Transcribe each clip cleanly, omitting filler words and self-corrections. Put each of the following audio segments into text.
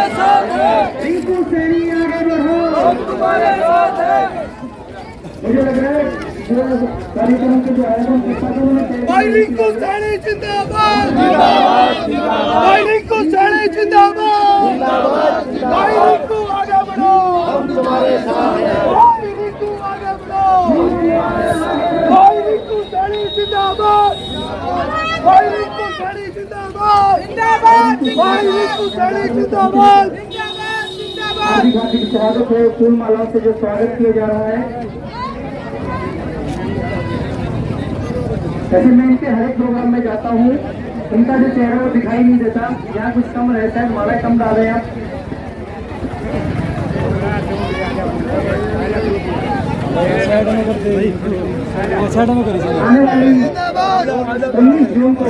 तुम्हारे साथ हैं। रिंकू सैनी आगे बढ़ो, हम तुम्हारे साथ हैं। मुझे लग रहा है कार्यक्रम के जो आयोजन करता भाई रिंकू सैनी जिंदाबाद, भाई रिंकू सैनी जिंदाबाद, भाई रिंकू आगे बढ़ो, हम तुम्हारे साथ हैं। भाई रिंकू आगे बढ़ो, भाई रिंकू सैनी जिंदाबाद, भाई रिंकू सैनी जिंदाबाद, भाई रिंकू सैनी जिंदाबाद। हार्दिक स्वागत है। फूल मालाओं से जो स्वागत किया जा रहा है, ऐसे मैं इनके हर एक प्रोग्राम में जाता हूँ, इनका जो चेहरा वो दिखाई नहीं देता, यहाँ कुछ कम रहता है, माला कम डाले आप। आने वाली 19 जून को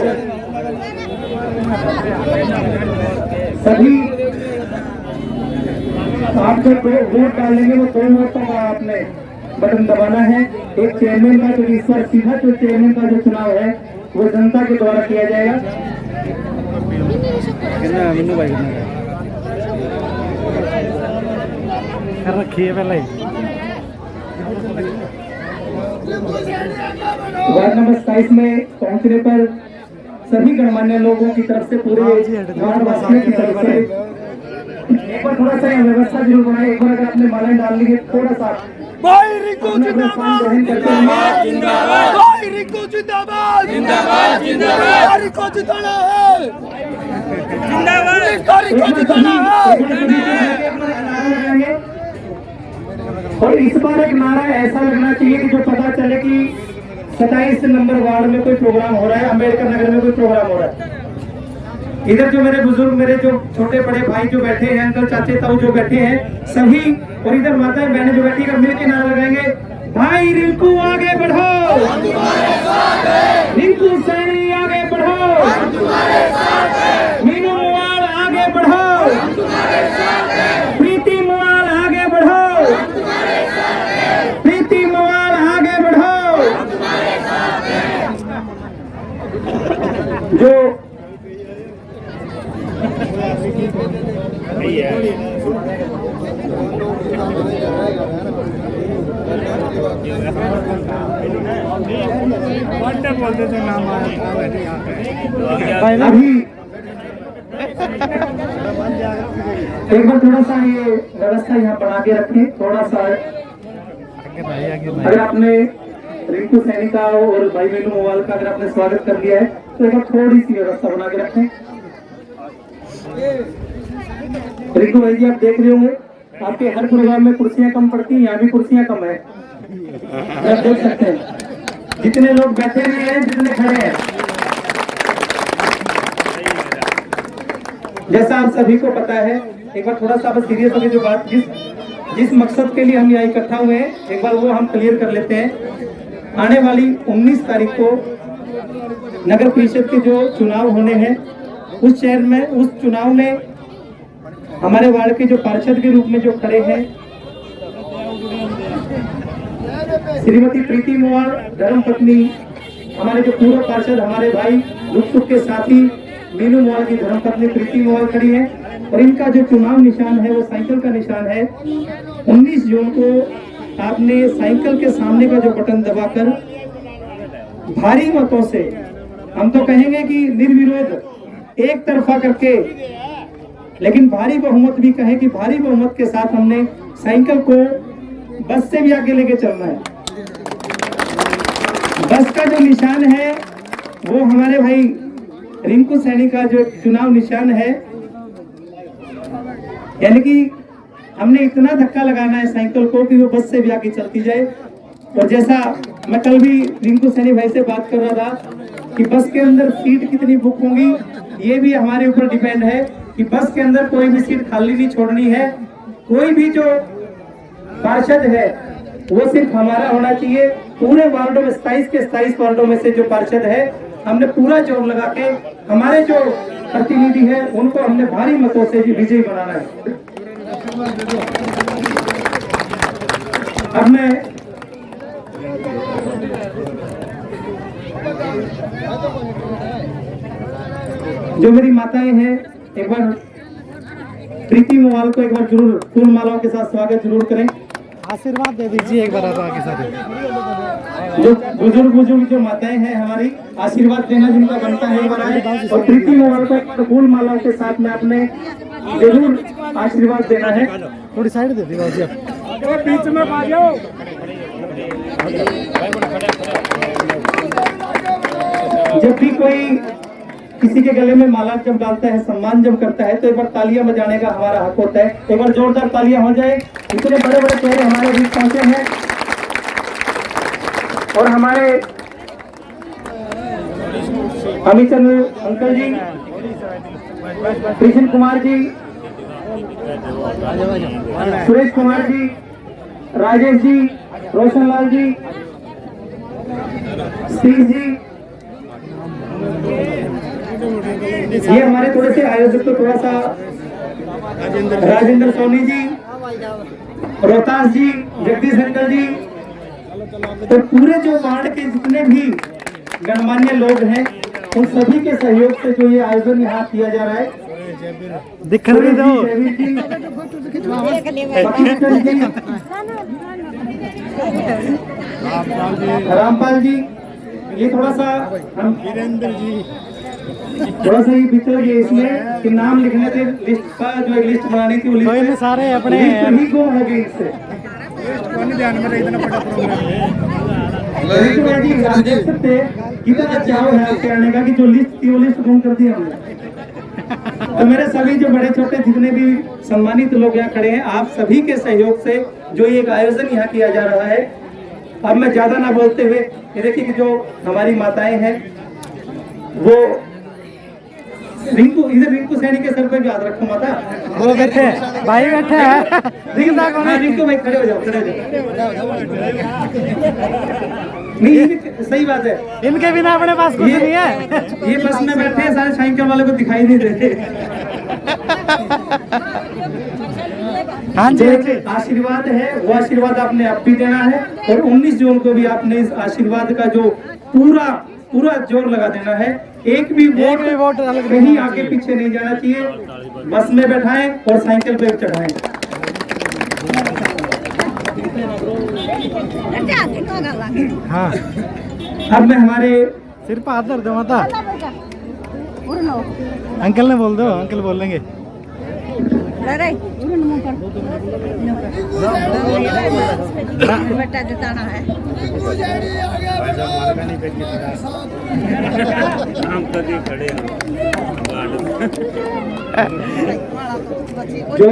सभी आप जो वोट डालेंगे वो 2 वोटों का आपने बटन दबाना है। एक चेयरमैन का, तो इस बार सीधा जो चेयरमैन का जो चुनाव है वो जनता के द्वारा किया जाएगा। रखिए पहले वार्ड नंबर 27 में पहुंचने पर सभी गणमान्य लोगों की तरफ से, पूरे वार्ड वासियों की तरफ से एक बार थोड़ा सा व्यवस्था जरूर बनाए। एक बार अगर आपने मालाएं डाल ली है, थोड़ा सा भाई रिंकू जिंदाबाद, जिंदाबाद, जिंदाबाद, भाई रिंकू जिंदाबाद, जिंदाबाद, जिंदाबाद, रिंकू जिताना है, जिंदाबाद, रिंकू जिताना है। और इस बार एक नारा ऐसा लगना चाहिए कि जो पता चले कि 27 नंबर वार्ड में कोई प्रोग्राम हो रहा है, अम्बेडकर नगर में कोई प्रोग्राम हो रहा है। इधर जो मेरे बुजुर्ग, मेरे जो छोटे बड़े भाई जो बैठे हैं, अंकल चाचे ताऊ जो बैठे हैं सभी, और इधर माताएं बहनें जो बैठी कर मिलकर नारा लगाएंगे, भाई रिंकू आगे बढ़ो, रिंकू सैनी आगे बढ़ो, मीनू मुवाल आगे बढ़ो, प्रीति मुवाल आगे बढ़ो, प्रीति मुवाल आगे बढ़ो। जो बोलते थे नाम अभी एक बार थोड़ा सा ये व्यवस्था यहाँ बना के रखें, थोड़ा सा। अगर आपने रिंकू सैनी का और भाई मीनू मोवाल का अगर आपने स्वागत कर लिया है, तो एक बार थोड़ी सी व्यवस्था बना के रखें। रिंकू भाई जी, आप देख रहे होंगे आपके हर प्रोग्राम में कुर्सियां कम पड़ती हैं, यहाँ भी कुर्सियां कम है, आप देख सकते हैं। जितने लोग बैठे हुए हैं, जितने खड़े हैं, जैसा आप सभी को पता है, एक बार थोड़ा सा सीरियस होकर जो बात, जिस मकसद के लिए हम यहाँ इकट्ठा हुए हैं, एक बार वो हम क्लियर कर लेते हैं। आने वाली 19 तारीख को नगर परिषद के जो चुनाव होने हैं, उस शहर में, उस चुनाव में हमारे वार्ड के जो पार्षद के रूप में जो खड़े हैं, श्रीमती प्रीति मोवाल धर्मपत्नी, हमारे जो पूर्व पार्षद, हमारे भाई दुख सुख के साथी मीनू मोवाल की धर्मपत्नी प्रीति मोवाल खड़ी है, और इनका जो चुनाव निशान है वो साइकिल का निशान है। 19 जून को आपने साइकिल के सामने का जो बटन दबाकर भारी मतों से, हम तो कहेंगे कि निर्विरोध एक तरफा करके, लेकिन भारी बहुमत भी कहें कि भारी बहुमत के साथ हमने साइकिल को बस से भी आगे लेके चलना है। बस का जो निशान है वो हमारे भाई रिंकू सैनी का जो चुनाव निशान है, यानी कि हमने इतना धक्का लगाना है साइकिल को कि वो बस से भी आगे चलती जाए। और जैसा मैं कल भी रिंकू सैनी भाई से बात कर रहा था कि बस के अंदर सीट कितनी बुक होंगी, ये भी हमारे ऊपर डिपेंड है कि बस के अंदर कोई भी सीट खाली नहीं छोड़नी है। कोई भी जो पार्षद है वो सिर्फ हमारा होना चाहिए। पूरे वार्डों में 27 के 27 वार्डों में से जो पार्षद है, हमने पूरा जोर लगा के हमारे जो प्रतिनिधि है उनको हमने भारी मतों से विजयी बनाना है। अब मैं जो मेरी माताएं हैं, एक बार प्रीति मोवाल को एक बार जरूर फूल मालाओं के साथ स्वागत जरूर करें। आशीर्वाद दे दीजिए एक बार आप आगे सारे। जो बुजुर्ग जो माताएं हैं हमारी, आशीर्वाद देना जिनका बनता है एक बार आए, और प्रीति मोवाल को एक बार फूल मालाओं के साथ में आपने जरूर आशीर्वाद देना है। थोड़ी साइड दे दीजिए जी आप। बीच में आ जाओ। जब भी कोई किसी के गले में माला जब डालता है, सम्मान जब करता है, तो एक बार तालियां बजाने का हमारा हक होता है। एक बार जोरदार तालियां हो जाए। इतने बड़े बड़े चेहरे हमारे बीच पहुंचे हैं और हमारे अमितचंद अंकल जी, कृष्ण कुमार जी, सुरेश कुमार जी, राजेश जी, रोशन लाल जी, स्टीव जी, ये हमारे थोड़े से आयोजक तो थोड़ा सा राजेंद्र सोनी जी, रोहतास जी, जगदीश अंकल जी, तो पूरे जो वार्ड के जितने भी गणमान्य लोग हैं उन सभी के सहयोग से जो ये आयोजन यहाँ किया जा रहा है। दिखने भी दो। रामपाल जी, ये थोड़ा सा हम वीरेंद्र जी, थोड़ा सा ये बिचल गए इसमें कि नाम लिखने थे, लिस्ट का जो लिस्ट बनानी थी वो कोई नहीं, लिस्ट सारे अपने ही गुम हो गई इससे। ध्यान में इतना बड़ा प्रोग्राम रितु जी, आप देख सकते हैं कितना चाव है आपके आने का कि जो लिस्ट थी वो लिस्ट गुम कर दी हमने। तो मेरे सभी जो बड़े छोटे जितने भी सम्मानित लोग यहाँ खड़े हैं, आप सभी के सहयोग से जो ये एक आयोजन यहाँ किया जा रहा है, अब मैं ज्यादा ना बोलते हुए ये देखिए कि जो हमारी माताएं हैं वो रिंकू सैनी के सर पे भी याद रखो माता। वो बैठे भाई बैठे हैं। रिंकू भाई खड़े हो जाओ, खड़े हो जाओ। नहीं ये सही बात है, इनके बिना अपने पास कुछ नहीं है। ये बस में बैठे हैं, सारे साइकिल वाले को दिखाई नहीं देते। हाँ जी, जो आशीर्वाद है वो आशीर्वाद आपने अब भी देना है, और 19 जून को भी आपने इस आशीर्वाद का जो पूरा जोर लगा देना है। एक भी वोट कहीं आगे पीछे नहीं जाना चाहिए, बस में बैठाएं और साइकिल पे चढ़ाएं। हाँ, अब मैं हमारे सिर पर हाथ धर दो माता। अंकल ने बोल दो, अंकल बोल लेंगे। बेटा जिताना है। जो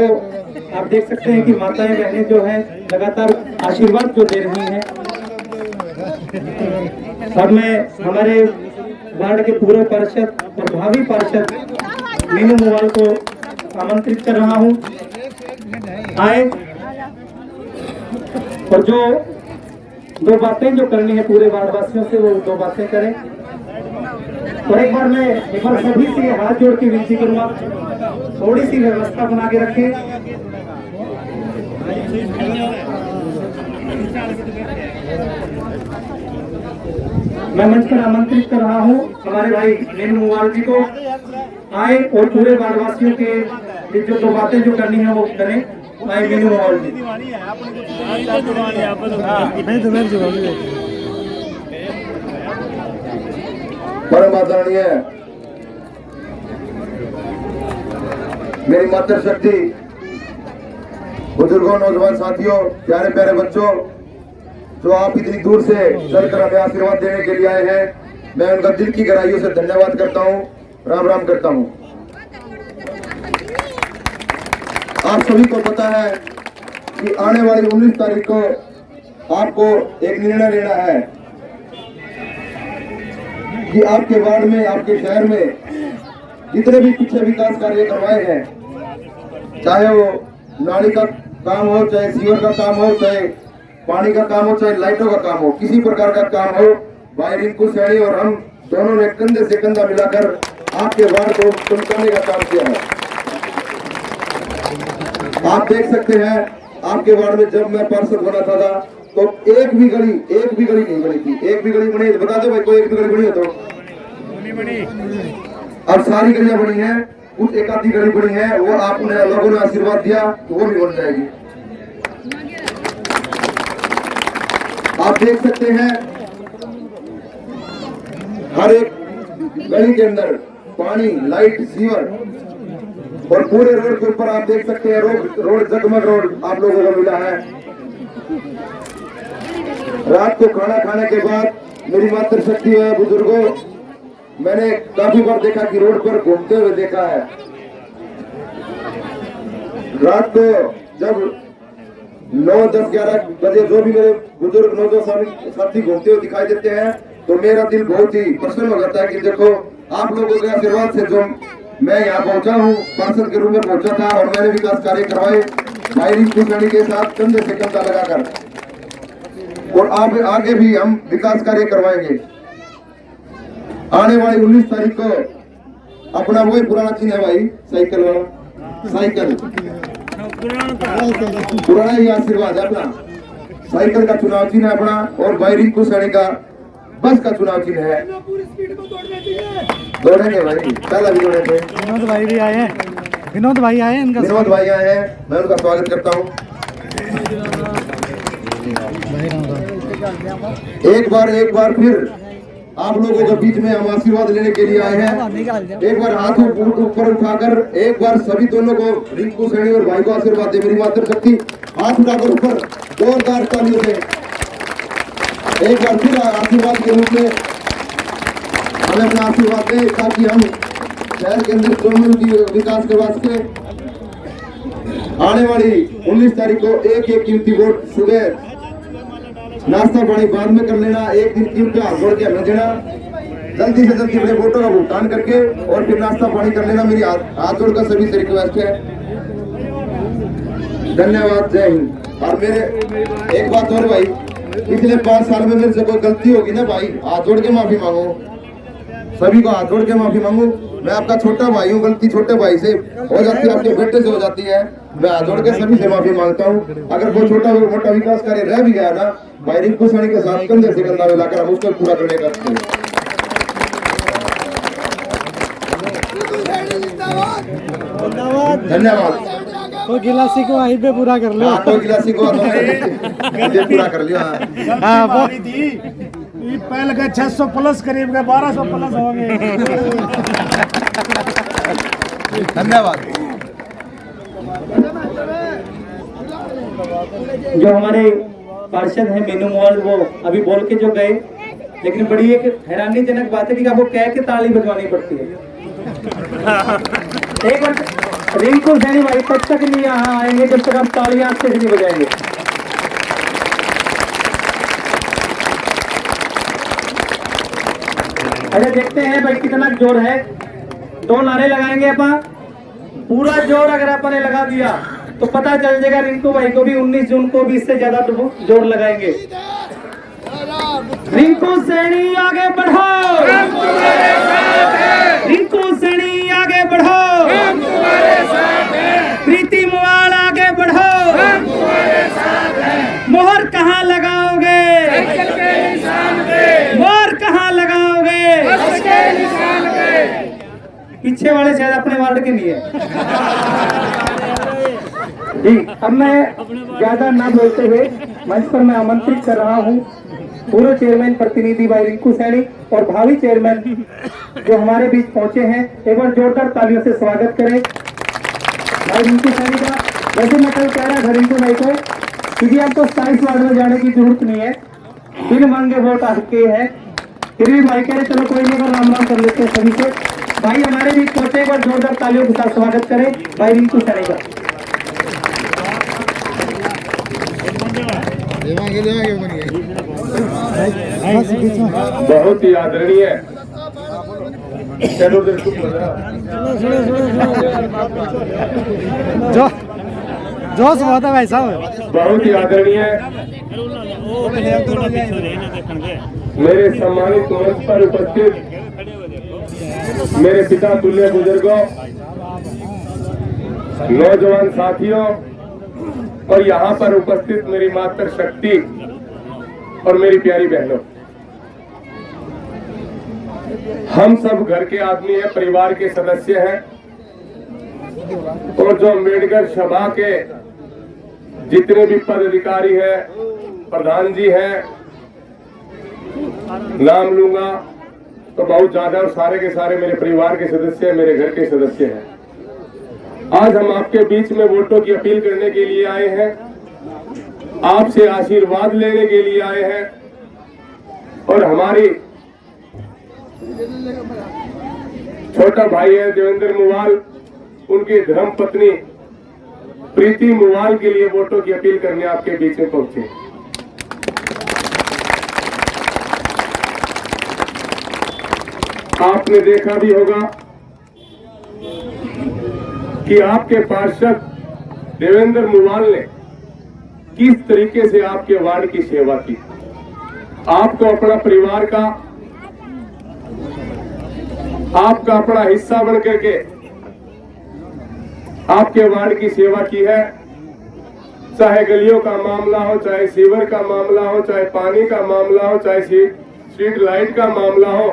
आप देख सकते हैं कि माताएं बहनें जो हैं लगातार आशीर्वाद जो दे रही हैं। अब मैं हमारे वार्ड के पूर्व पार्षद और भावी पार्षद मीनू मोवाल को आमंत्रित कर रहा हूं, आए और जो दो बातें जो करनी है पूरे वार्ड वासियों से वो दो बातें करें। और एक बार सभी से हाथ जोड़ के विनती करूंगा, थोड़ी सी व्यवस्था बना के रखें। मैं मंच पर आमंत्रित कर रहा हूं हमारे भाई मीनू मोवाल जी को, आए और पूरे वार्डवासियों के जो दो बातें जो करनी है वो करें। आए मीनू मोवाल जी। परम आदरणीय मेरी मातृ शक्ति, बुजुर्गों, नौजवान साथियों, प्यारे प्यारे बच्चों, जो आप इतनी दूर से चलकर हमें आशीर्वाद देने के लिए आए हैं, मैं उनका दिल की गहराइयों से धन्यवाद करता हूं, राम राम करता हूं। आप सभी को पता है कि आने वाली 19 तारीख को आपको एक निर्णय लेना है कि आपके वार्ड में, आपके शहर में जितने भी पीछे विकास कार्य करवाए हैं, चाहे वो नाली का काम हो, चाहे सीवर का काम हो, चाहे पानी का काम हो, चाहे लाइटों का काम हो, किसी प्रकार का काम हो, भाई रिंकू सैनी और हम दोनों ने कंधे से कंधा मिलाकर आपके वार्ड को चमकाने का काम किया है। आप देख सकते हैं आपके वार्ड में जब मैं पार्षद बना था तो एक भी गली नहीं बनी थी। एक भी गली बनी, बता दो भाई, कोई एक भी गली बनी हो तो? अब सारी गलियां बनी हैं कुछ एक आधी गड़ी पड़ी है, वो आपने लोगों ने आशीर्वाद दिया तो वो भी बन जाएगी। आप देख सकते हैं हर एक गली के अंदर पानी, लाइट, सीवर और पूरे रोड के ऊपर आप देख सकते हैं रोड जगमग रोड आप लोगों को मिला है। रात को खाना खाने के बाद मेरी मातृशक्ति है बुजुर्गों, मैंने काफी बार देखा कि रोड पर घूमते हुए देखा है। रात को जब 9, 10, 11 बजे जो भी मेरे बुजुर्ग नौजवान साथी घूमते हुए दिखाई देते हैं तो मेरा दिल बहुत ही प्रसन्न हो जाता है कि देखो आप लोगों के आशीर्वाद से जो मैं यहाँ पहुंचा हूँ, पार्षद के रूप में पहुंचा था और मैंने विकास कार्य करवाए भाई रिंकू सैनी के साथ कंधे से कंधा लगाकर, और आगे भी हम विकास कार्य करवाएंगे। आने वाली 19 तारीख को अपना वही पुराना चिन्ह है भाई, साइकिल वाला, साइकिल पुराना ही आशीर्वाद है अपना, साइकिल का चुनाव चिन्ह है अपना, और भाई रिंकू सैनी का बस का चुनाव चिन्ह है। दौड़ेंगे भाई, पहला भी दौड़े थे। विनोद भाई भी आए हैं, विनोद भाई आए हैं, इनका विनोद भाई आए हैं, मैं उनका स्वागत करता हूँ। एक बार फिर आप लोगों के बीच में हम आशीर्वाद लेने के लिए आए हैं। एक बार हाथ ऊपर उठाकर एक बार सभी दोनों को, रिंकू सैनी और भाई को आशीर्वाद दे। मेरी मातृशक्ति हाथ उठाकर ऊपर जोरदार तालियों से एक बार फिर आशीर्वाद के रूप में हमें अपना आशीर्वाद दें, ताकि हम शहर के अंदर चौमुल की विकास के वास्ते आने वाली 19 तारीख को एक कीमती वोट सुबह नाश्ता पानी बाद में कर लेना, एक दिन कीमती हाथ जोड़ के हमें देना, जल्दी से जल्दी अपने वोटों का भुगतान करके और फिर नाश्ता पानी कर लेना। मेरी हाथ जोड़कर सभी से रिक्वेस्ट है। धन्यवाद, जय हिंद। और मेरे एक बात और भाई, पिछले 5 साल में मेरे से कोई गलती होगी ना भाई, हाथ जोड़ के माफी मांगो, सभी को हाथ जोड़ के माफी मांगू। मैं आपका छोटा भाई हूँ, गलती छोटे भाई से हो जाती है, आपके बेटे से हो जाती है, मैं हाथ जोड़ के सभी से माफी मांगता हूँ। अगर कोई छोटा मोटा विकास कार्य रह भी गया ना, भाई रिंकू सैनी के साथ कंधे से कंधा मिलाकर हम उसको पूरा करने का धन्यवाद। कोई गिलासी को वहीं पे पूरा कर लो, कोई गिलासी को पूरा कर लिया। पहले का 600 प्लस करीब का 1200 प्लस हो गए। धन्यवाद। जो हमारे पार्षद हैं मीनू मॉल, वो अभी बोल के जो गए, लेकिन बड़ी एक हैरानीजनक बात है कि आपको कह के ताली बजवानी पड़ती है। एक बार रिंकू सैनी भाई तब तक नहीं यहाँ आएंगे जब तक आप तालियां अच्छे से नहीं बजाएंगे। अरे देखते हैं भाई कितना जोर है। 2 नारे लगाएंगे अपन, पूरा जोर अगर अपन ने लगा दिया तो पता चल जाएगा रिंकू भाई को भी 19 जून को भी इससे ज्यादा जोर लगाएंगे। रिंकू सैनी आगे बढ़ो, रिंकू सैनी आगे बढ़ो, प्रीति मुआल आगे बढ़ो, मोहर कहाँ लगाओगे, मोहर कहाँ लगाओगे, पीछे वाले शायद अपने वार्ड के लिए। जी, अब मैं ज्यादा ना बोलते हुए मंच पर मैं आमंत्रित कर रहा हूँ पूर्व चेयरमैन प्रतिनिधि भाई रिंकू सैनी और भावी चेयरमैन जो हमारे बीच पहुंचे हैं, एक बार जोरदार तालियों से स्वागत करें भाई रिंकू सैनी का। वैसे मैं कल कह रहा था रिंकू भाई को, क्योंकि आपको 27 वार्ड में जाने की जरूरत नहीं है, बिन मांगे वोट आपके है, फिर भी भाई कह रहे चलो कोई नहीं, राम राम कर लेते हैं सभी से। भाई हमारे बीच पहुंचे, एक बार जोरदार तालियों के साथ स्वागत करें भाई रिंकू सैनी का। बहुत ही आदरणीय जोश बहुत है भाई साहब, बहुत ही आदरणीय मेरे सम्मानित मंच पर उपस्थित मेरे पिता तुल्य बुजुर्गों, नौजवान साथियों और यहाँ पर उपस्थित मेरी मातृशक्ति और मेरी प्यारी बहनों, हम सब घर के आदमी हैं, परिवार के सदस्य हैं। और जो अम्बेडकर सभा के जितने भी पदाधिकारी हैं, प्रधान जी हैं, नाम लूंगा तो बहुत ज्यादा, और सारे के सारे मेरे परिवार के सदस्य हैं, मेरे घर के सदस्य हैं। आज हम आपके बीच में वोटों की अपील करने के लिए आए हैं, आपसे आशीर्वाद लेने के लिए आए हैं। और हमारी छोटा भाई है देवेंद्र मुवाल, उनकी धर्म पत्नी प्रीति मुवाल के लिए वोटों की अपील करने आपके बीच में पहुंचे। आपने देखा भी होगा कि आपके पार्षद देवेंद्र मुवाल ने किस तरीके से आपके वार्ड की सेवा की। आपको अपना परिवार का, आपका अपना हिस्सा बन करके आपके वार्ड की सेवा की है। चाहे गलियों का मामला हो, चाहे सीवर का मामला हो, चाहे पानी का मामला हो, चाहे स्ट्रीट लाइट का मामला हो,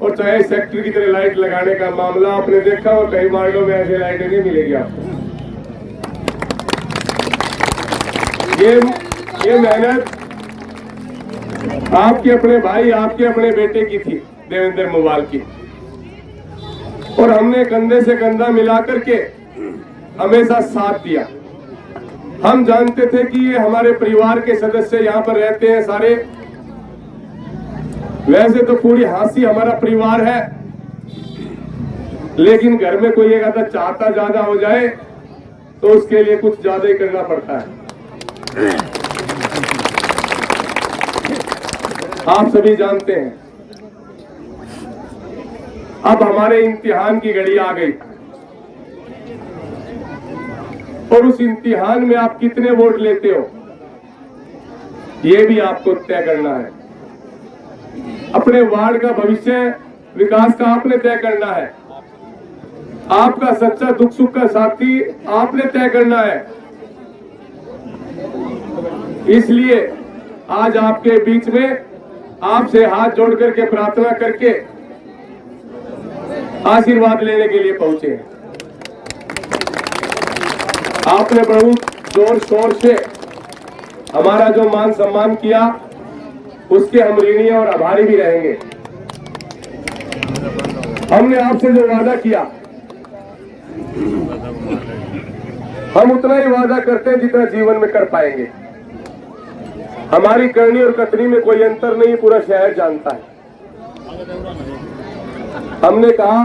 और चाहे सेक्टर की तरह लाइट लगाने का मामला। आपने देखा हो कई वार्डों में ऐसे लाइटें नहीं मिलेगी आपको। ये मेहनत आपके अपने भाई, आपके अपने बेटे की थी, देवेंद्र मुवाल की, और हमने कंधे से कंधा मिलाकर के हमेशा साथ दिया। हम जानते थे कि ये हमारे परिवार के सदस्य यहाँ पर रहते हैं सारे। वैसे तो पूरी हांसी हमारा परिवार है, लेकिन घर में कोई एक आधा चाहता ज्यादा हो जाए तो उसके लिए कुछ ज्यादा ही करना पड़ता है। आप सभी जानते हैं। अब हमारे इम्तिहान की घड़ी आ गई, और उस इम्तिहान में आप कितने वोट लेते हो ये भी आपको तय करना है। अपने वार्ड का भविष्य, विकास का आपने तय करना है। आपका सच्चा दुख सुख का साथी आपने तय करना है। इसलिए आज आपके बीच में आपसे हाथ जोड़ करके प्रार्थना करके आशीर्वाद लेने के लिए पहुंचे हैं। आपने बहुत जोर शोर से हमारा जो मान सम्मान किया, उसके हम ऋणी और आभारी भी रहेंगे। हमने आपसे जो वादा किया, हम उतना ही वादा करते हैं जितना जीवन में कर पाएंगे। हमारी करनी और कतनी में कोई अंतर नहीं, पूरा शहर जानता है। हमने कहा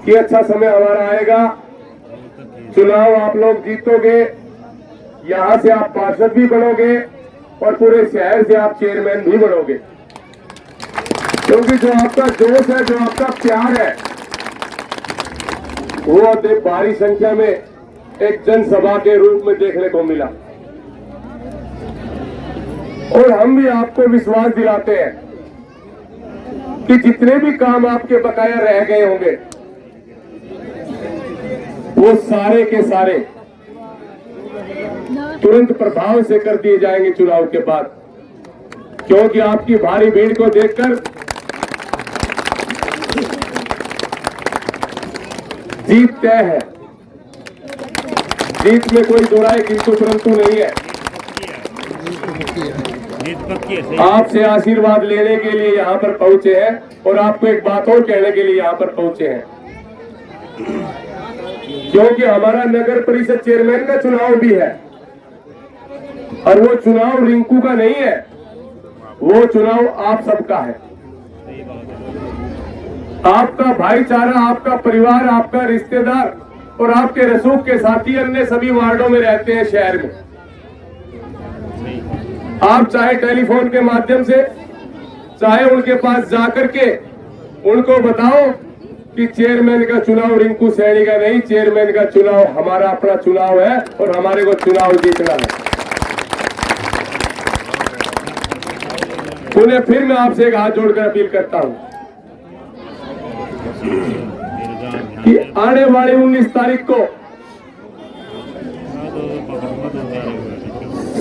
कि अच्छा समय हमारा आएगा, चुनाव आप लोग जीतोगे, यहां से आप पार्षद भी बनोगे और पूरे शहर से आप चेयरमैन भी बनोगे। क्योंकि जो आपका जोश है, जो आपका प्यार है, वो भारी संख्या में एक जनसभा के रूप में देखने को मिला। और हम भी आपको विश्वास दिलाते हैं कि जितने भी काम आपके बकाया रह गए होंगे, वो सारे के सारे तुरंत प्रभाव से कर दिए जाएंगे चुनाव के बाद। क्योंकि आपकी भारी भीड़ को देखकर जीत तय है। जीत में कोई दो राय किंतु परंतु नहीं है। आपसे आशीर्वाद लेने के लिए यहाँ पर पहुंचे हैं, और आपको एक बात और कहने के लिए यहाँ पर पहुंचे हैं। क्योंकि हमारा नगर परिषद चेयरमैन का चुनाव भी है, और वो चुनाव रिंकू का नहीं है, वो चुनाव आप सबका है। आपका भाईचारा, आपका परिवार, आपका रिश्तेदार और आपके रसूख के साथी अन्य सभी वार्डों में रहते हैं शहर में। आप चाहे टेलीफोन के माध्यम से, चाहे उनके पास जाकर के उनको बताओ कि चेयरमैन का चुनाव रिंकू सैनी का नहीं, चेयरमैन का चुनाव हमारा अपना चुनाव है और हमारे को चुनाव जीतना है। उन्हें फिर मैं आपसे एक हाथ जोड़कर अपील करता हूं कि आने वाली 19 तारीख को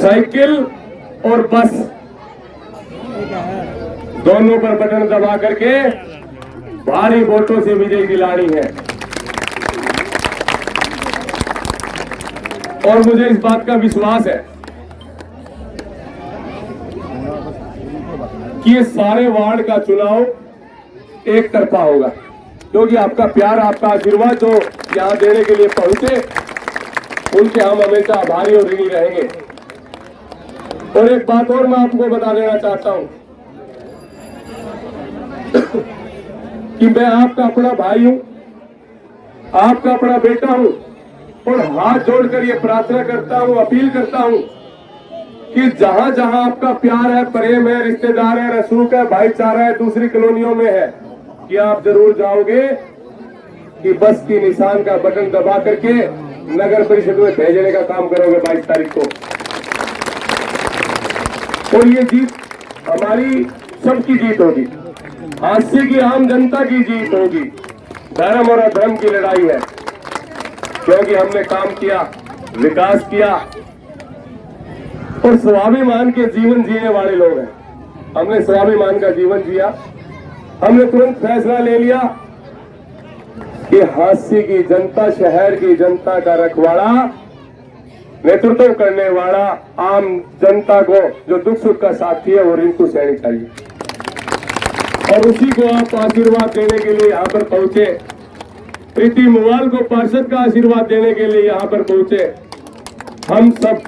साइकिल और बस दोनों पर बटन दबा करके भारी वोटों से विजय दिलानी है। और मुझे इस बात का विश्वास है कि ये सारे वार्ड का चुनाव एक तरफा होगा, क्योंकि आपका प्यार, आपका आशीर्वाद जो यहाँ देने के लिए पहुंचे, उनके हम हमेशा आभारी और ऋणी रहेंगे। और एक बात और मैं आपको बता देना चाहता हूं कि मैं आपका अपना भाई हूं, आपका अपना बेटा हूं, और हाथ जोड़कर ये प्रार्थना करता हूं, अपील करता हूं कि जहां जहां आपका प्यार है, प्रेम है, रिश्तेदार है, रसूख है, भाईचारा है, दूसरी कॉलोनियों में है, कि आप जरूर जाओगे कि बस की निशान का बटन दबा करके नगर परिषद में भेजने का काम करोगे 22 तारीख को। और ये जीत हमारी सबकी जीत होगी, हास्य की आम जनता की जीत होगी। धर्म और अधर्म की लड़ाई है, क्योंकि हमने काम किया, विकास किया और स्वाभिमान के जीवन जीने वाले लोग हैं। हमने स्वाभिमान का जीवन जिया। हमने तुरंत फैसला ले लिया कि हास्य की जनता, शहर की जनता का रखवाला, नेतृत्व करने वाला, आम जनता को जो दुख सुख का साथी है, वो रिंकू सैनी चाहिए। और उसी को आप आशीर्वाद देने के लिए यहाँ पर पहुंचे, प्रीति मोवाल को पार्षद का आशीर्वाद देने के लिए यहाँ पर पहुंचे। हम सब,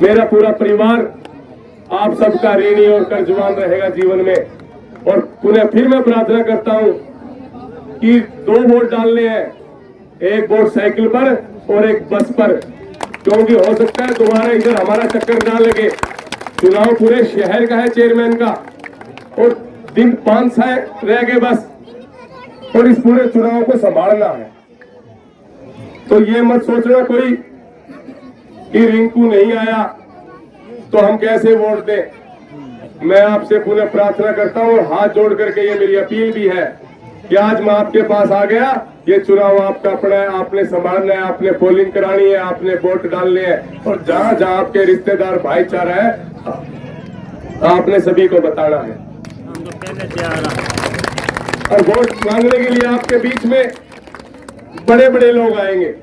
मेरा पूरा परिवार आप सबका ऋणी और कर्जवान रहेगा जीवन में। और पुनः फिर मैं प्रार्थना करता हूं कि 2 वोट डालने हैं, एक वोट साइकिल पर और एक बस पर, क्योंकि हो सकता है दोबारा इधर हमारा चक्कर ना लगे। चुनाव पूरे शहर का है, चेयरमैन का, और दिन 5 रह गए बस, और इस पूरे चुनाव को संभालना है। तो ये मत सोचना कोई कि रिंकू नहीं आया तो हम कैसे वोट दें। मैं आपसे पुनः प्रार्थना करता हूं, हाथ जोड़ करके ये मेरी अपील भी है कि आज मैं आपके पास आ गया, ये चुनाव आपका अपना है, आपने संभालना है, आपने पोलिंग करानी है, आपने वोट डालने हैं, और जहां जहां आपके रिश्तेदार, भाईचारा है, आपने सभी को बताना है। और वोट मांगने के लिए आपके बीच में बड़े बड़े लोग आएंगे।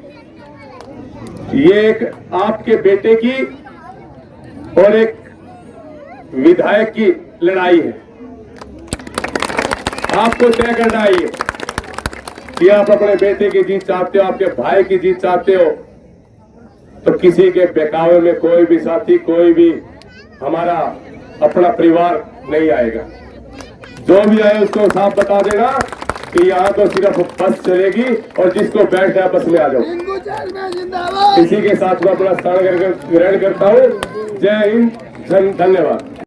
ये एक आपके बेटे की और एक विधायक की लड़ाई है। आपको तय करना है ये कि आप अपने बेटे की जीत चाहते हो, आपके भाई की जीत चाहते हो, तो किसी के बहकावे में कोई भी साथी, कोई भी हमारा अपना परिवार नहीं आएगा। जो भी आए उसको साफ बता देना कि यहाँ तो सिर्फ बस चलेगी, और जिसको बैठना है बस में आ जाओ। इसी के साथ मैं अपना स्थान ग्रहण करता हूँ। जय हिंद, धन्यवाद।